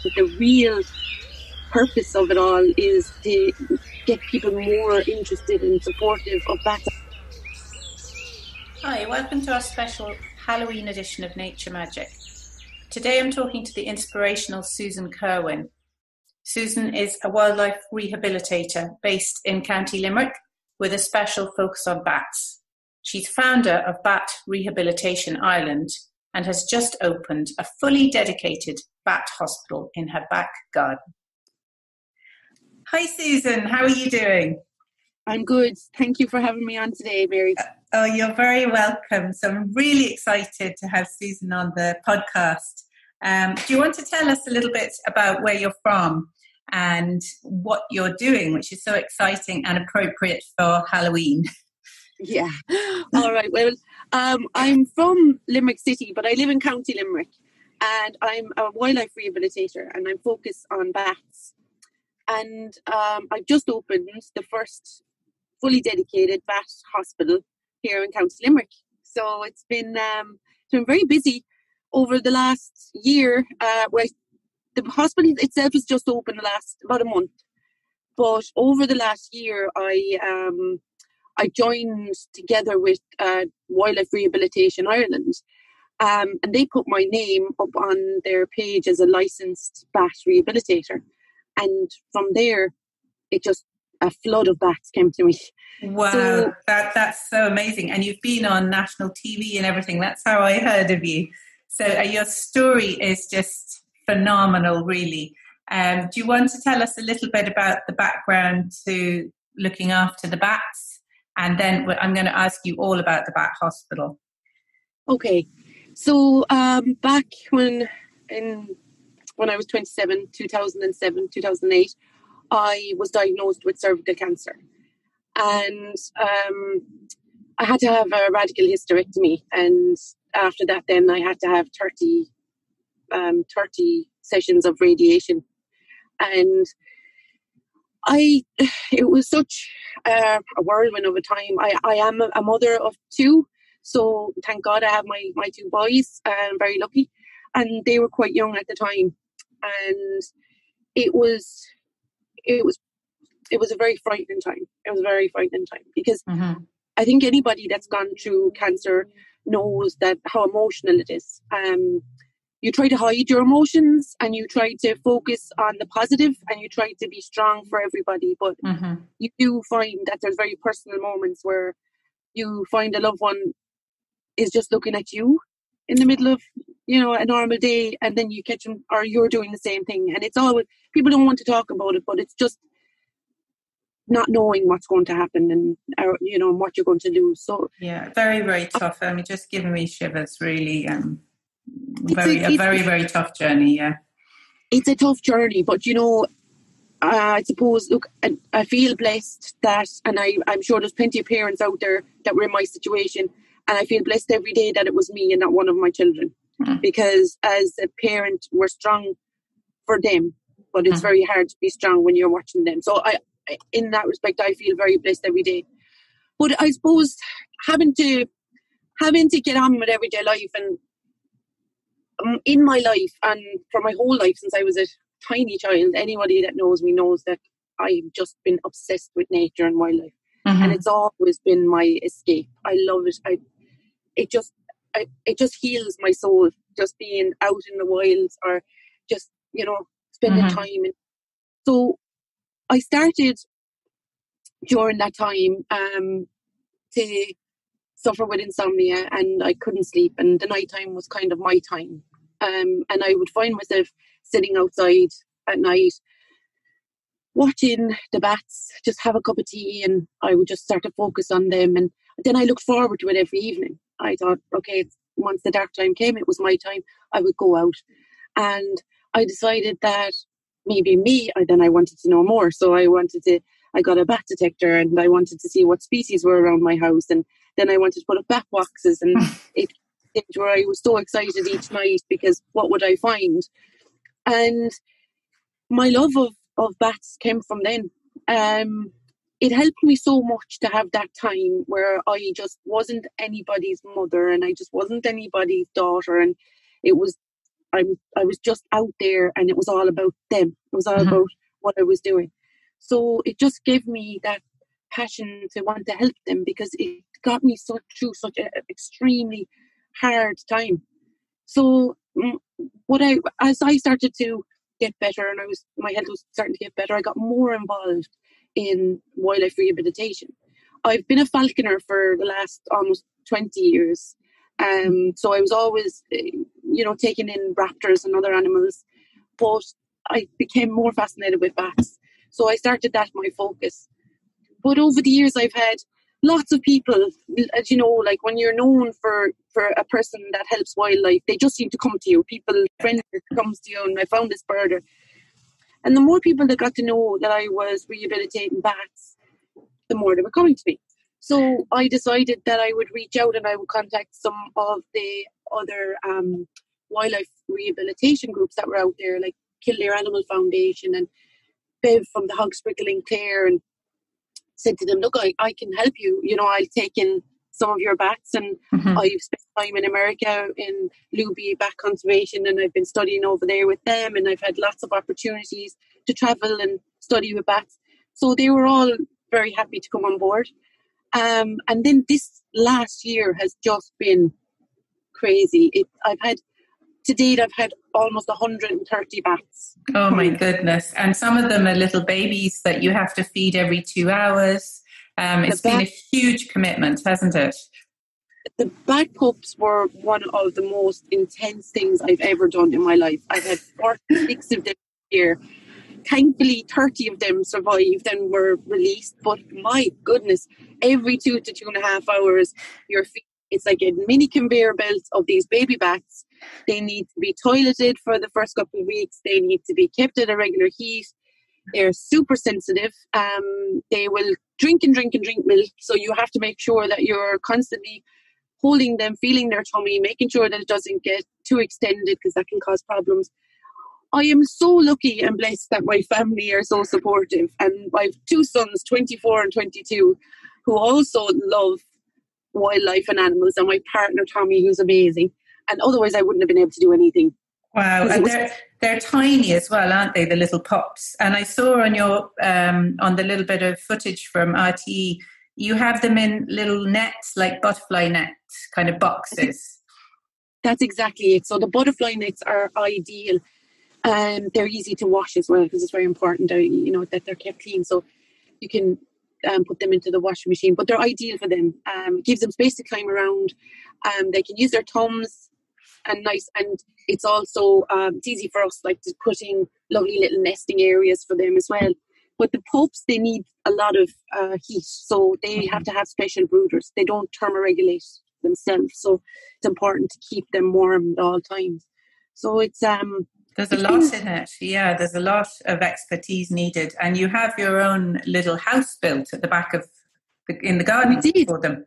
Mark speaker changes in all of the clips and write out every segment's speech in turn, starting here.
Speaker 1: But the real purpose of it all is to get people more interested and supportive of bats.
Speaker 2: Hi, welcome to our special Halloween edition of Nature Magic. Today I'm talking to the inspirational Susan Kerwin. Susan is a wildlife rehabilitator based in County Limerick with a special focus on bats. She's founder of Bat Rehabilitation Ireland and has just opened a fully dedicated bat hospital in her back garden. Hi Susan, how are you doing?
Speaker 1: I'm good. Thank you for having me on today, Mary.
Speaker 2: Oh, you're very welcome. So I'm really excited to have Susan on the podcast. Do you want to tell us a little bit about where you're from and what you're doing, which is so exciting and appropriate for Halloween?
Speaker 1: Yeah. All right. Well, I'm from Limerick City, but I live in County Limerick, and I'm a wildlife rehabilitator, and I'm focused on bats. And I've just opened the first fully dedicated bat hospital here in County Limerick. So it's been very busy over the last year. The hospital itself has just opened about a month, but over the last year, I joined together with Wildlife Rehabilitation Ireland, and they put my name up on their page as a licensed bat rehabilitator. And from there, a flood of bats came to me.
Speaker 2: Wow, so, that's so amazing. And you've been on national TV and everything. That's how I heard of you. So your story is just phenomenal, really. Do you want to tell us a little bit about the background to looking after the bats? And then I'm going to ask you all about the bat hospital.
Speaker 1: Okay. So back when I was 27, 2007, 2008, I was diagnosed with cervical cancer. And I had to have a radical hysterectomy. And after that, then I had to have 30 sessions of radiation. And it was such a whirlwind of a time. I am a mother of two, so thank God I have my two boys. I'm very lucky. And they were quite young at the time. And it was a very frightening time. It was a very frightening time because I think anybody that's gone through cancer knows that how emotional it is. You try to hide your emotions and you try to focus on the positive and you try to be strong for everybody. But you do find that there's very personal moments where you find a loved one is just looking at you in the middle of, a normal day, and then you catch them, or you're doing the same thing. And it's always, people don't want to talk about it, but it's just not knowing what's going to happen and, what you're going to lose. So
Speaker 2: yeah, very, very tough. I mean, just giving me shivers, really. A very, very tough journey, yeah.
Speaker 1: It's a tough journey, but, I suppose, look, I feel blessed that, and I'm sure there's plenty of parents out there that were in my situation, and I feel blessed every day that it was me and not one of my children. Because as a parent, we're strong for them, but it's very hard to be strong when you're watching them. So in that respect, I feel very blessed every day. But I suppose having to get on with everyday life, and in my life and for my whole life since I was a tiny child, anybody that knows me knows that I've just been obsessed with nature and wildlife, and it's always been my escape. I love it. It just heals my soul, just being out in the wilds or just, spending time. And so I started during that time to suffer with insomnia, and I couldn't sleep, and the night time was kind of my time. And I would find myself sitting outside at night watching the bats, just have a cup of tea, and I would just start to focus on them. And then I looked forward to it every evening. I thought, okay, once the dark time came, it was my time. I would go out. And I decided that maybe then I wanted to know more. So I got a bat detector, and I wanted to see what species were around my house. And then I wanted to put up bat boxes, and it where I was so excited each night because what would I find? And my love of bats came from then. It helped me so much to have that time where I just wasn't anybody's mother and I just wasn't anybody's daughter, and it was I was just out there, and it was all about them. It was all about what I was doing. So it just gave me that passion to want to help them, because it got me through such an extremely hard time. So as I started to get better, and my health was starting to get better, I got more involved in wildlife rehabilitation. I've been a falconer for the last almost 20 years. So I was always, taking in raptors and other animals, but I became more fascinated with bats. So I started that my focus. But over the years, I've had lots of people, as you know, like when you're known for a person that helps wildlife, they just seem to come to you. Friends comes to you, and I found this birder. And the more people that got to know that I was rehabilitating bats, the more they were coming to me. So I decided that I would reach out and I would contact some of the other wildlife rehabilitation groups that were out there, like Kildare Animal Foundation and Bev from the Hog Sprinkle in Clare, and said to them, look, I can help you. I'll take in some of your bats, and I've spent time in America in Luby bat conservation, and I've been studying over there with them, and I've had lots of opportunities to travel and study with bats. So they were all very happy to come on board. And then this last year has just been crazy. To date, I've had almost 130 bats.
Speaker 2: Oh my goodness. And some of them are little babies that you have to feed every 2 hours. It's been a huge commitment, hasn't it?
Speaker 1: The bat pups were one of the most intense things I've ever done in my life. I've had 46 of them here. Thankfully, 30 of them survived and were released. But my goodness, every 2 to 2.5 hours, it's like a mini conveyor belt of these baby bats. They need to be toileted for the first couple of weeks. They need to be kept at a regular heat. They're super sensitive. They will drink and drink and drink milk. So you have to make sure that you're constantly holding them, feeling their tummy, making sure that it doesn't get too extended, because that can cause problems. I am so lucky and blessed that my family are so supportive. And I have 2 sons, 24 and 22, who also love wildlife and animals, and my partner Tommy, who's amazing. And otherwise I wouldn't have been able to do anything.
Speaker 2: Wow, and they're tiny as well, aren't they, the little pups? And I saw on your on the little bit of footage from RTE, you have them in little nets, like butterfly net kind of boxes.
Speaker 1: That's exactly it. So the butterfly nets are ideal, and they're easy to wash as well, because it's very important that they're kept clean. So you can put them into the washing machine, but they're ideal for them. It gives them space to climb around. They can use their thumbs, and it's also it's easy for us, like, to put in lovely little nesting areas for them as well. But the pups, they need a lot of heat, so they have to have special brooders. They don't thermoregulate themselves, so it's important to keep them warm at all times. So it's
Speaker 2: there's a lot in it. Yeah, there's a lot of expertise needed, and you have your own little house built at the back of in the garden for them.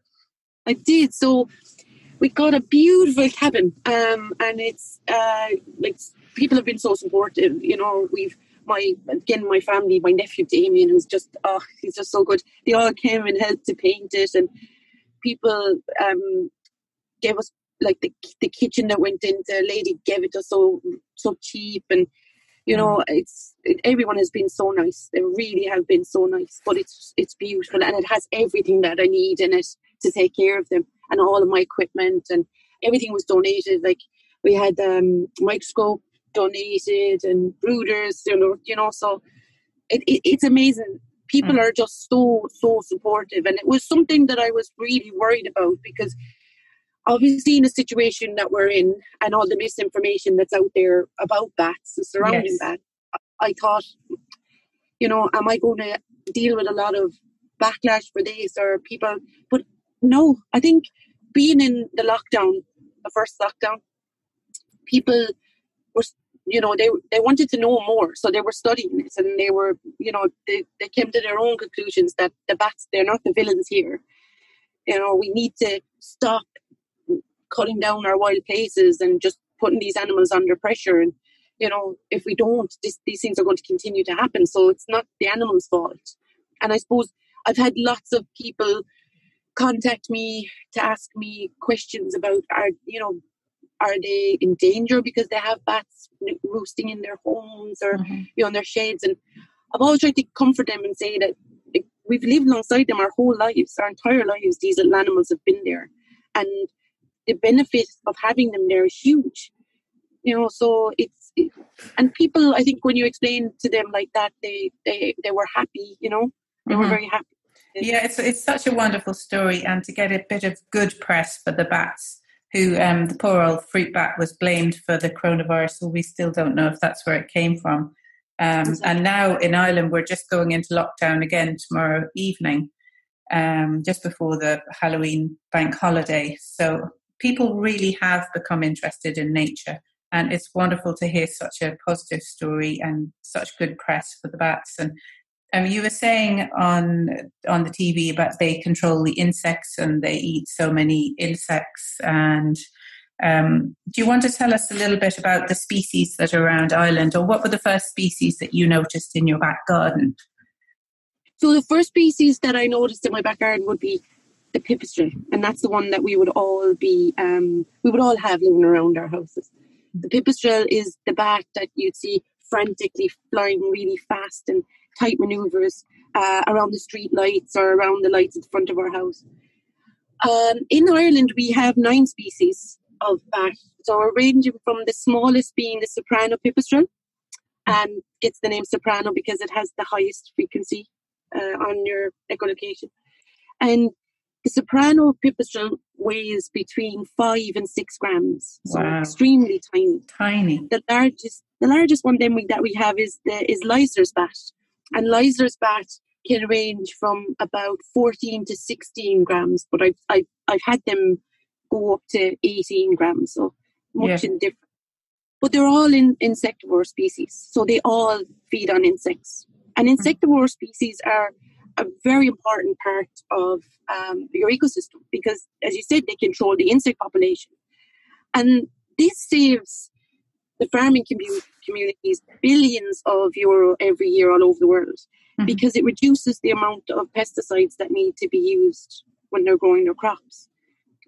Speaker 1: I did. So we got a beautiful cabin, and it's like, people have been so supportive. My family, my nephew Damien, who's he's just so good. They all came and helped to paint it, and people gave us, like, the kitchen that went in. The lady gave it to us so cheap, and everyone has been so nice. They really have been so nice. But it's beautiful, and it has everything that I need in it to take care of them, and all of my equipment and everything was donated. Like, we had microscope donated and brooders, so it's amazing. People are just so supportive, and it was something that I was really worried about, because obviously in the situation that we're in and all the misinformation that's out there about bats and surrounding bats, I thought, am I going to deal with a lot of backlash for this, or people? But no, I think being in the first lockdown, people were, they wanted to know more, so they were studying it, and they were, they came to their own conclusions that the bats, they're not the villains here. We need to stop cutting down our wild places and just putting these animals under pressure. And, if we don't, these things are going to continue to happen. So it's not the animals' fault. And I suppose I've had lots of people contact me to ask me questions about are they in danger because they have bats roosting in their homes or in their sheds? And I've always tried to comfort them and say that we've lived alongside them our whole lives, our entire lives. These little animals have been there, and the benefit of having them there is huge. So and people, I think when you explain to them like that, they were happy. They were very happy.
Speaker 2: Yeah, it's such a wonderful story, and to get a bit of good press for the bats, who the poor old fruit bat was blamed for the coronavirus, so we still don't know if that's where it came from. Exactly. And now in Ireland, we're just going into lockdown again tomorrow evening, just before the Halloween bank holiday. So people really have become interested in nature, and it's wonderful to hear such a positive story and such good press for the bats. And you were saying on the TV about they control the insects and they eat so many insects. And do you want to tell us a little bit about the species that are around Ireland, or what were the first species that you noticed in your back garden?
Speaker 1: So the first species that I noticed in my back garden would be the pipistrelle, and that's the one that we would all have living around our houses. The pipistrelle is the bat that you'd see frantically flying really fast and tight manoeuvres around the street lights or around the lights at the front of our house. In Ireland, we have 9 species of bat. So we're ranging from the smallest being the soprano pipistrelle, and gets the name soprano because it has the highest frequency on your echolocation. And the soprano pipistrelle weighs between 5 and 6 grams, so extremely tiny.
Speaker 2: Tiny.
Speaker 1: The largest one then that we have is Leisler's bat, and Leisler's bat can range from about 14 to 16 grams, but I've had them go up to 18 grams, so much in different. But they're all insectivore species, so they all feed on insects, and insectivore species are a very important part of your ecosystem because, as you said, they control the insect population. And this saves the farming communities billions of euro every year all over the world because it reduces the amount of pesticides that need to be used when they're growing their crops.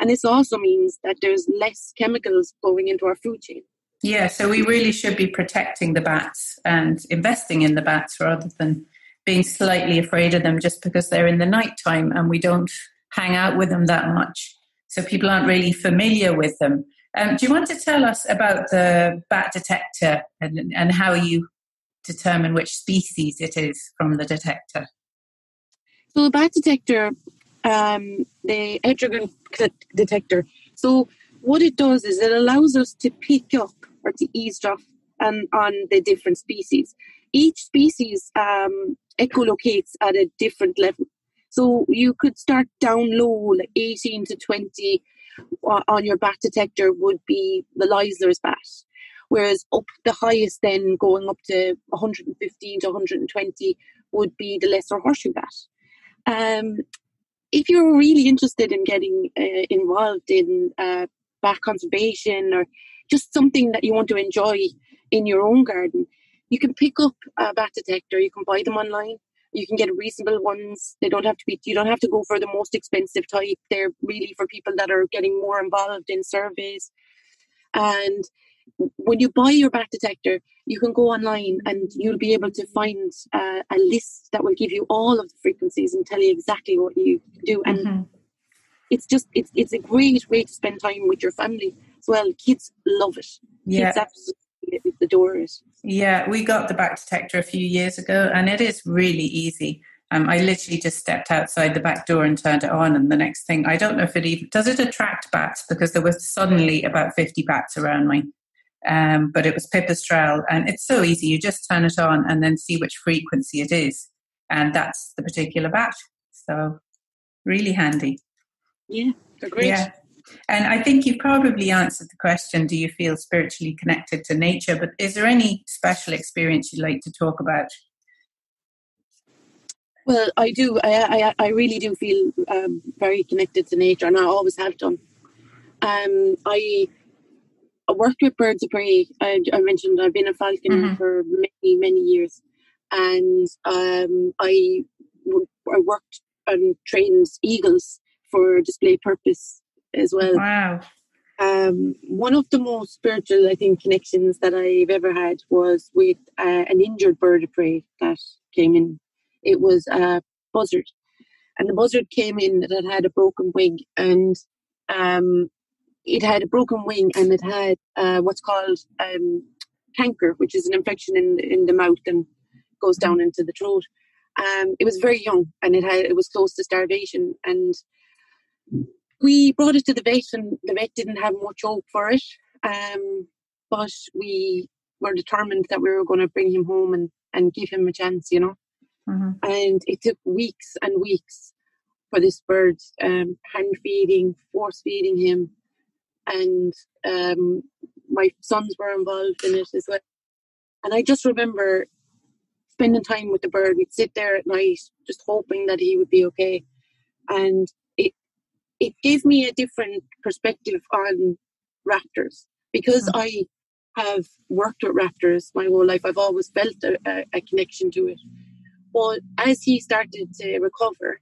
Speaker 1: And this also means that there's less chemicals going into our food chain.
Speaker 2: Yeah, so we really should be protecting the bats and investing in the bats rather than being slightly afraid of them just because they're in the nighttime and we don't hang out with them that much. So people aren't really familiar with them. Do you want to tell us about the bat detector and how you determine which species it is from the detector?
Speaker 1: So the bat detector, the electrical detector, so what it does is it allows us to pick up or to eavesdrop on the different species. Each species echolocates at a different level. So you could start down low, like 18 to 20 on your bat detector would be the Leisler's bat, whereas up the highest then going up to 115 to 120 would be the lesser horseshoe bat. If you're really interested in getting involved in bat conservation or just something that you want to enjoy in your own garden, you can pick up a bat detector. You can buy them online. You can get reasonable ones. You don't have to go for the most expensive type. They're really for people that are getting more involved in surveys. And when you buy your bat detector, you can go online and you'll be able to find a list that will give you all of the frequencies and tell you exactly what you do. And it's a great way to spend time with your family as well. Kids love it.
Speaker 2: Yeah.
Speaker 1: Kids absolutely adore it.
Speaker 2: Yeah, we got the bat detector a few years ago and it is really easy. I literally just stepped outside the back door and turned it on, and the next thing, I don't know if does it attract bats, because there was suddenly about 50 bats around me. But it was pipistrelle, and it's so easy. You just turn it on and then see which frequency it is, and that's the particular bat. So really handy.
Speaker 1: Yeah, they're great.
Speaker 2: Yeah. And I think you've probably answered the question, do you feel spiritually connected to nature? But is there any special experience you'd like to talk about?
Speaker 1: Well, I do. I really do feel very connected to nature, and I always have done. I worked with birds of prey. I mentioned I've been a falcon for many, many years. And I worked and trained eagles for display purpose as well.
Speaker 2: Wow.
Speaker 1: One of the most spiritual, I think, connections that I've ever had was with an injured bird of prey that came in. It was a buzzard, and the buzzard came in that had a broken wing, and it had a broken wing, and it had what's called canker, which is an infection in the mouth and goes down into the throat. It was very young, and it was close to starvation, and we brought it to the vet, and the vet didn't have much hope for it. But we were determined that we were going to bring him home and give him a chance, you know.
Speaker 2: Mm-hmm.
Speaker 1: And it took weeks and weeks for this bird, hand feeding, force feeding him. And my sons were involved in it as well. And I just remember spending time with the bird. We'd sit there at night just hoping that he would be okay. And it gave me a different perspective on raptors, because I have worked with raptors my whole life. I've always felt a connection to it. But as he started to recover,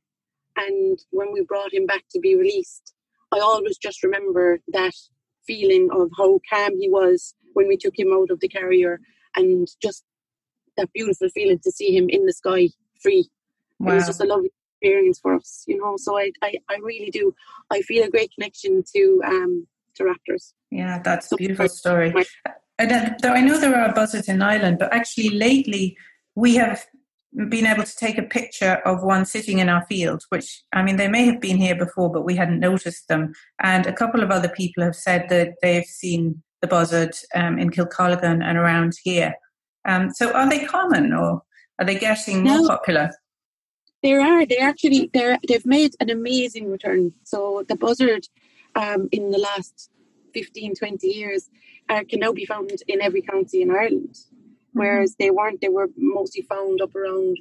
Speaker 1: and when we brought him back to be released, I always just remember that feeling of how calm he was when we took him out of the carrier, and just that beautiful feeling to see him in the sky free. Wow. It was just a lovely experience for us, you know. So I really do. I feel a great connection to raptors.
Speaker 2: Yeah, that's a beautiful story. And I know there are buzzards in Ireland, but actually lately we have been able to take a picture of one sitting in our field, which, I mean, they may have been here before, but we hadn't noticed them. And a couple of other people have said that they've seen the buzzard in Kilcolligan and around here. So are they common, or are they getting more popular? They've made an amazing return. So the buzzard in the last 15, 20 years can now be found in every county in Ireland. Whereas they were mostly found up around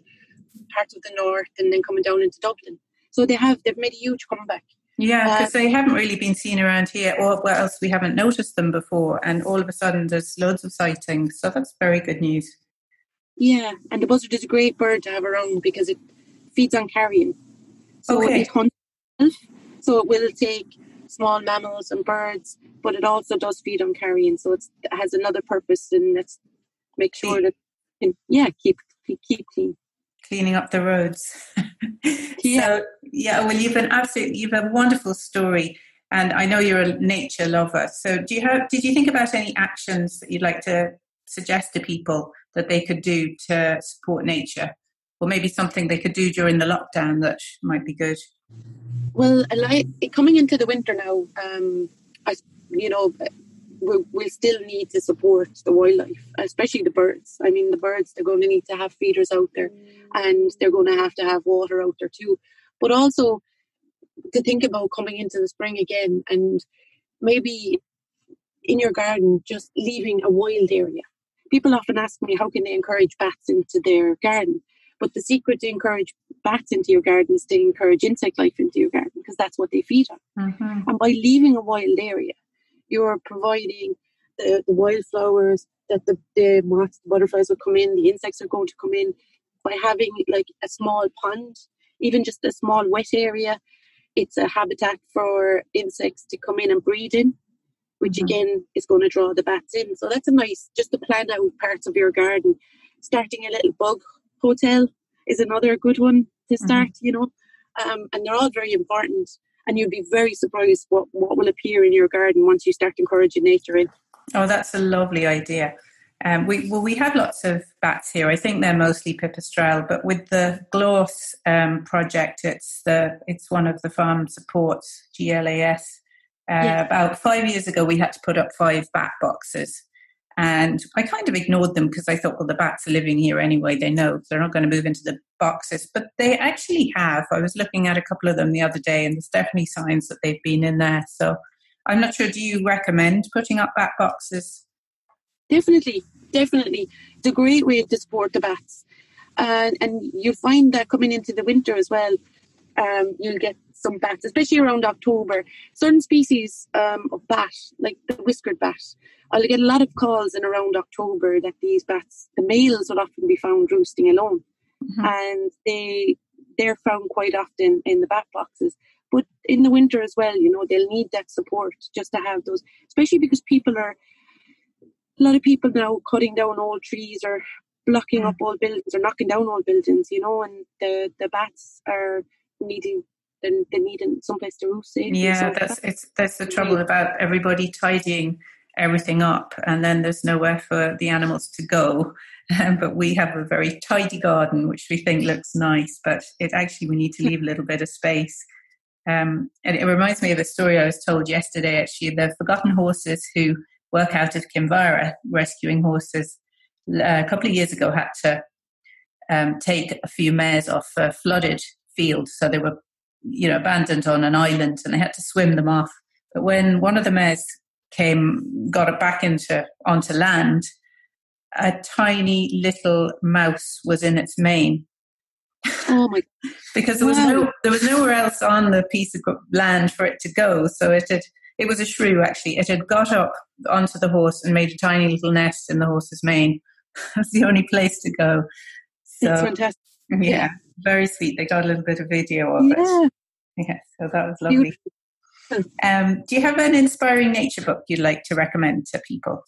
Speaker 2: parts of the north and then coming down into Dublin. So they've made a huge comeback. Yeah, because they haven't really been seen around here, or else we haven't noticed them before, and all of a sudden there's loads of sightings. So that's very good news.
Speaker 1: Yeah, and the buzzard is a great bird to have around because it feeds on carrion. So it hunts itself. So it will take small mammals and birds, but it also does feed on carrion. So it has another purpose, and that's make sure that keep clean.
Speaker 2: Cleaning up the roads.
Speaker 1: Yeah.
Speaker 2: So well, you've a wonderful story, and I know you're a nature lover. So did you think about any actions that you'd like to suggest to people that they could do to support nature, or maybe something they could do during the lockdown that might be good?
Speaker 1: Well, coming into the winter now, we'll still need to support the wildlife, especially the birds. I mean, the birds, they're going to need to have feeders out there, and they're going to have water out there too. But also to think about coming into the spring again, and maybe in your garden, just leaving a wild area. People often ask me, how can they encourage bats into their garden? But the secret to encourage bats into your garden is to encourage insect life into your garden, because that's what they feed on. Mm-hmm. And by leaving a wild area, you're providing the wildflowers that the moths, the butterflies will come in, the insects are going to come in. By having like a small pond, even just a small wet area, it's a habitat for insects to come in and breed in, which again is going to draw the bats in. So that's a nice, just to plan out parts of your garden. Starting a little bug hotel is another good one to start, you know. And they're all very important. And you'll be very surprised what will appear in your garden once you start encouraging nature in. Oh,
Speaker 2: that's a lovely idea. We have lots of bats here. I think they're mostly pipistrelle, but with the GLAS project, it's one of the farm supports, GLAS. About 5 years ago, we had to put up 5 bat boxes. And I kind of ignored them because I thought, well, the bats are living here anyway. They know they're not going to move into the boxes. But they actually have. I was looking at a couple of them the other day, and there's definitely signs that they've been in there. So I'm not sure, do you recommend putting up bat boxes?
Speaker 1: Definitely. It's a great way to support the bats. And you'll find that coming into the winter as well, you'll get some bats, especially around October. Certain species of bat, like the whiskered bat, I'll get a lot of calls in around October that these bats, the males will often be found roosting alone. And they're found quite often in the bat boxes. But in the winter as well, they'll need that support just to have those, especially because a lot of people now cutting down old trees or blocking up old buildings or knocking down old buildings, and the bats are needing someplace to roost safely.
Speaker 2: Yeah, that's the trouble about everybody tidying everything up, and then there's nowhere for the animals to go. But we have a very tidy garden, which we think looks nice, but we need to leave a little bit of space. And it reminds me of a story I was told yesterday, actually. The Forgotten Horses, who work out of Kinvara, rescuing horses, a couple of years ago had to take a few mares off a flooded field. So they were, abandoned on an island, and they had to swim them off. But when one of the mares got it back onto land, a tiny little mouse was in its mane.
Speaker 1: Oh my!
Speaker 2: Because there was nowhere else on the piece of land for it to go. So it was a shrew, actually. It had got up onto the horse and made a tiny little nest in the horse's mane. That's the only place to go. So,
Speaker 1: it's fantastic.
Speaker 2: Yeah, very sweet. They got a little bit of video of it. Yeah, so that was lovely. Do you have an inspiring nature book you'd like to recommend to people?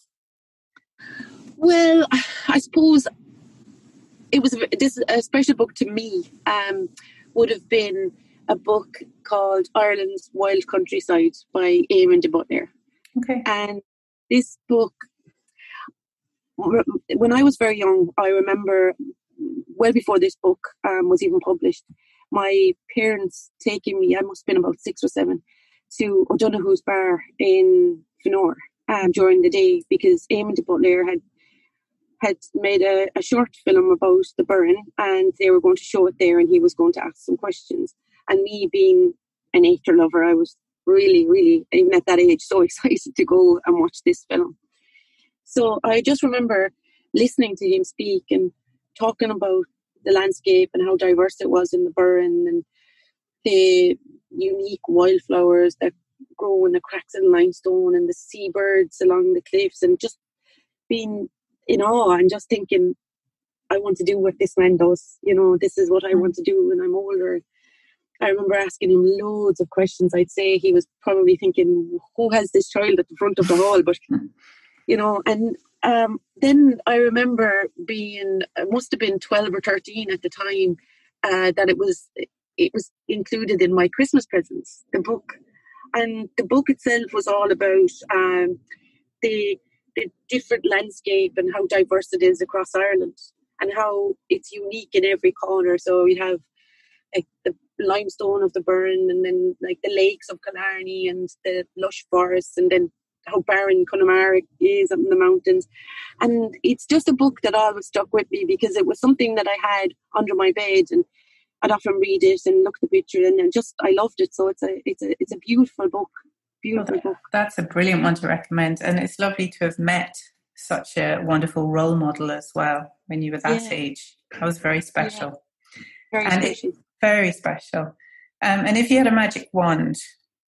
Speaker 1: Well, I suppose this is a special book to me. Would have been a book called Ireland's Wild Countryside by Eamonn de Buitlear.
Speaker 2: Okay.
Speaker 1: And this book, when I was very young, I remember well before this book was even published, my parents taking me, I must have been about 6 or 7, to O'Donoghue's Bar in Finor during the day, because Eamonn de Buitlear had made a short film about the Burren, and they were going to show it there, and he was going to ask some questions. And me being a nature lover, I was really, really, even at that age, so excited to go and watch this film. So I just remember listening to him speak and talking about the landscape and how diverse it was in the Burren, and the unique wildflowers that grow in the cracks in limestone, and the seabirds along the cliffs, and just being in awe and just thinking, I want to do what this man does. This is what I want to do when I'm older. I remember asking him loads of questions. I'd say he was probably thinking, who has this child at the front of the hall? But, and then I remember it must have been 12 or 13 at the time, that it was included in my Christmas presents, the book. And the book itself was all about the different landscape and how diverse it is across Ireland, and how it's unique in every corner. So we have like the limestone of the Burren, and then like the lakes of Killarney and the lush forests, and then how barren Connemara is up in the mountains. And it's just a book that always stuck with me, because it was something that I had under my bed, and I'd often read it and look at the picture, and just I loved it. So it's a beautiful book. Beautiful book.
Speaker 2: That's a brilliant one to recommend, and it's lovely to have met such a wonderful role model as well when you were that age. That was very special.
Speaker 1: Yeah. Very special.
Speaker 2: Very special. And if you had a magic wand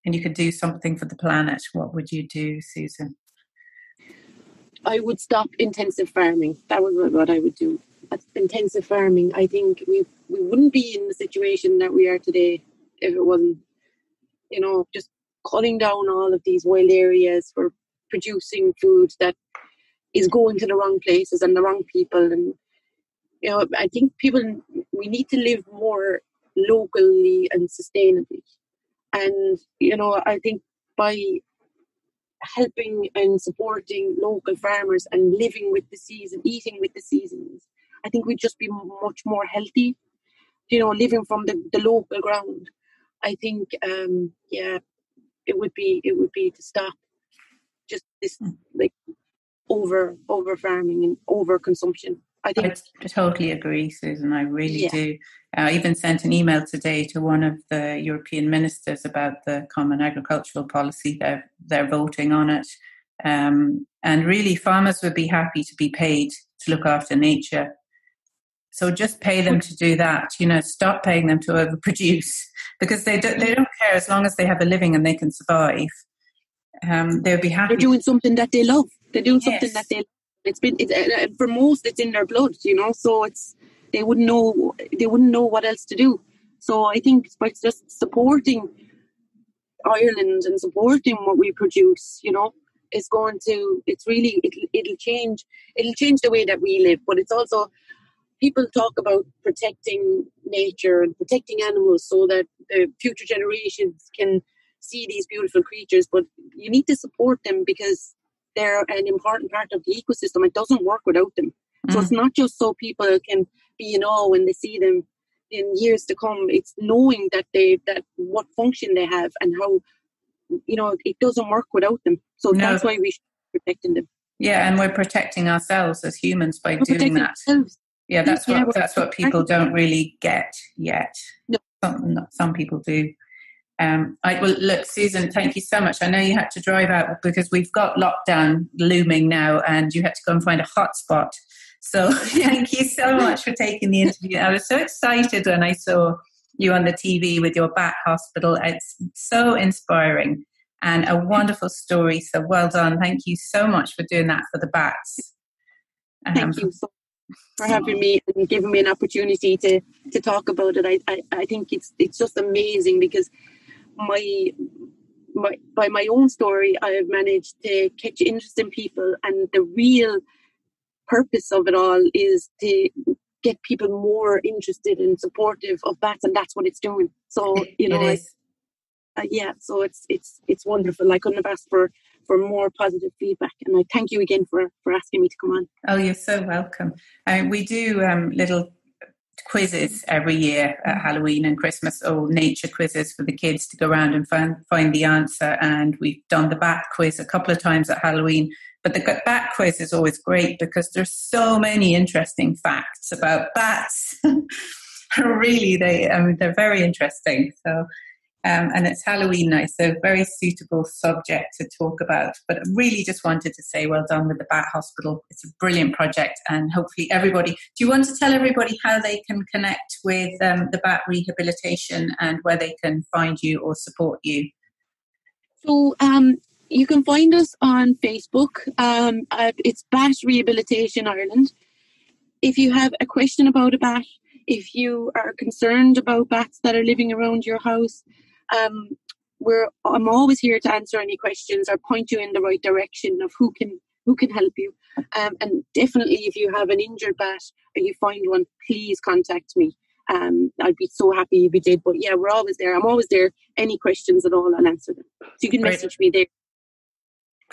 Speaker 2: and you could do something for the planet, what would you do, Susan?
Speaker 1: I would stop intensive farming. That was what I would do. Intensive farming. I think we wouldn't be in the situation that we are today if it wasn't, just cutting down all of these wild areas for producing food that is going to the wrong places and the wrong people. And, I think we need to live more locally and sustainably. And, I think by helping and supporting local farmers and living with the season, eating with the seasons, I think we'd just be much more healthy, living from the local ground. I think, it would be to stop just this like over farming and over consumption. I
Speaker 2: totally agree, Susan. I really do. I even sent an email today to one of the European ministers about the Common Agricultural Policy. They're voting on it. And really, farmers would be happy to be paid to look after nature. So just pay them to do that. Stop paying them to overproduce, because they don't care as long as they have a living and they can survive. They'll be happy.
Speaker 1: They're doing something that they love. They're doing something that they love. For most, it's in their blood, so they wouldn't know what else to do. So I think by just supporting Ireland and supporting what we produce, is going to, it'll change the way that we live. But it's also, people talk about protecting nature and protecting animals so that the future generations can see these beautiful creatures, but you need to support them because they're an important part of the ecosystem. It doesn't work without them. So it's not just so people can be in awe when they see them in years to come. It's knowing that what function they have and how, it doesn't work without them. So that's why we should be protecting them.
Speaker 2: Yeah, and we're protecting ourselves as humans by doing that. Ourselves. Yeah, that's what people don't really get yet. No. Some people do. Look, Susan, thank you so much. I know you had to drive out because we've got lockdown looming now, and you had to go and find a hotspot. So thank you so much for taking the interview. I was so excited when I saw you on the TV with your Bat Hospital. It's so inspiring and a wonderful story. So well done. Thank you so much for doing that for the bats.
Speaker 1: Thank you so much for having me and giving me an opportunity to talk about it. I think it's just amazing because by my own story, I have managed to catch interest in people, and the real purpose of it all is to get people more interested and supportive of bats, and that's what it's doing. So it is. So it's wonderful. I couldn't have asked for more positive feedback, and I thank you again for asking me to come on.
Speaker 2: Oh, you're so welcome. We do little quizzes every year at Halloween and Christmas, or nature quizzes for the kids to go around and find the answer. And we've done the bat quiz a couple of times at Halloween. But the bat quiz is always great because there's so many interesting facts about bats. Really, they're very interesting. So, and it's Halloween now, so very suitable subject to talk about. But I really just wanted to say well done with the Bat Hospital. It's a brilliant project, and hopefully everybody. Do you want to tell everybody how they can connect with the Bat Rehabilitation and where they can find you or support you?
Speaker 1: So, you can find us on Facebook. It's Bat Rehabilitation Ireland. If you have a question about a bat, if you are concerned about bats that are living around your house, I'm always here to answer any questions or point you in the right direction of who can help you. And definitely, if you have an injured bat or you find one, please contact me. I'd be so happy if you did. But yeah, we're always there. I'm always there. Any questions at all, I'll answer them. So you can message me there.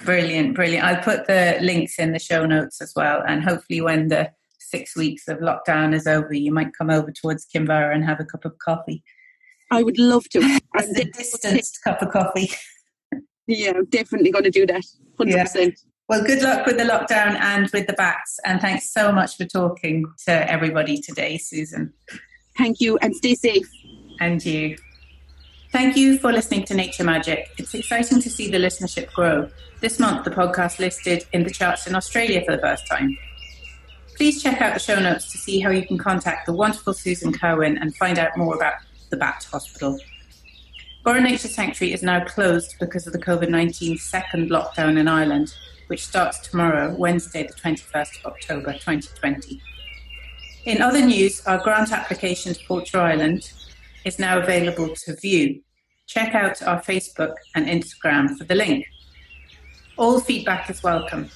Speaker 2: Brilliant. I'll put the links in the show notes as well. And hopefully when the 6 weeks of lockdown is over, you might come over towards Kinvara and have a cup of coffee.
Speaker 1: I would love to.
Speaker 2: A distanced cup of coffee.
Speaker 1: Yeah, I'm definitely going to do that. 100%. Yeah.
Speaker 2: Well, good luck with the lockdown and with the bats. And thanks so much for talking to everybody today, Susan.
Speaker 1: Thank you, and stay safe.
Speaker 2: And you. Thank you for listening to Nature Magic. It's exciting to see the listenership grow. This month, the podcast listed in the charts in Australia for the first time. Please check out the show notes to see how you can contact the wonderful Susan Kerwin and find out more about the Bat Hospital. Burren Nature Sanctuary is now closed because of the COVID-19 second lockdown in Ireland, which starts tomorrow, Wednesday, the 21st of October 2020. In other news, our grant application to Portrait Island is now available to view. Check out our Facebook and Instagram for the link. All feedback is welcome.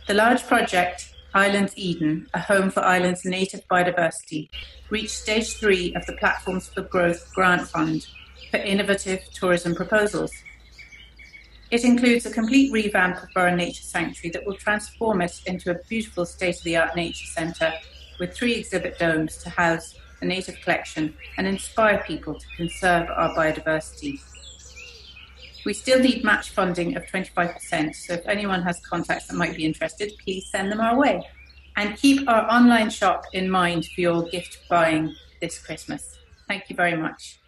Speaker 2: The large project, Island Eden, a home for Ireland's native biodiversity, reached stage 3 of the Platforms for Growth Grant Fund for innovative tourism proposals. It includes a complete revamp of Burren Nature Sanctuary that will transform it into a beautiful state-of-the-art nature centre with 3 exhibit domes to house a native collection and inspire people to conserve our biodiversity. We still need match funding of 25%, so if anyone has contacts that might be interested, please send them our way. And keep our online shop in mind for your gift buying this Christmas. Thank you very much.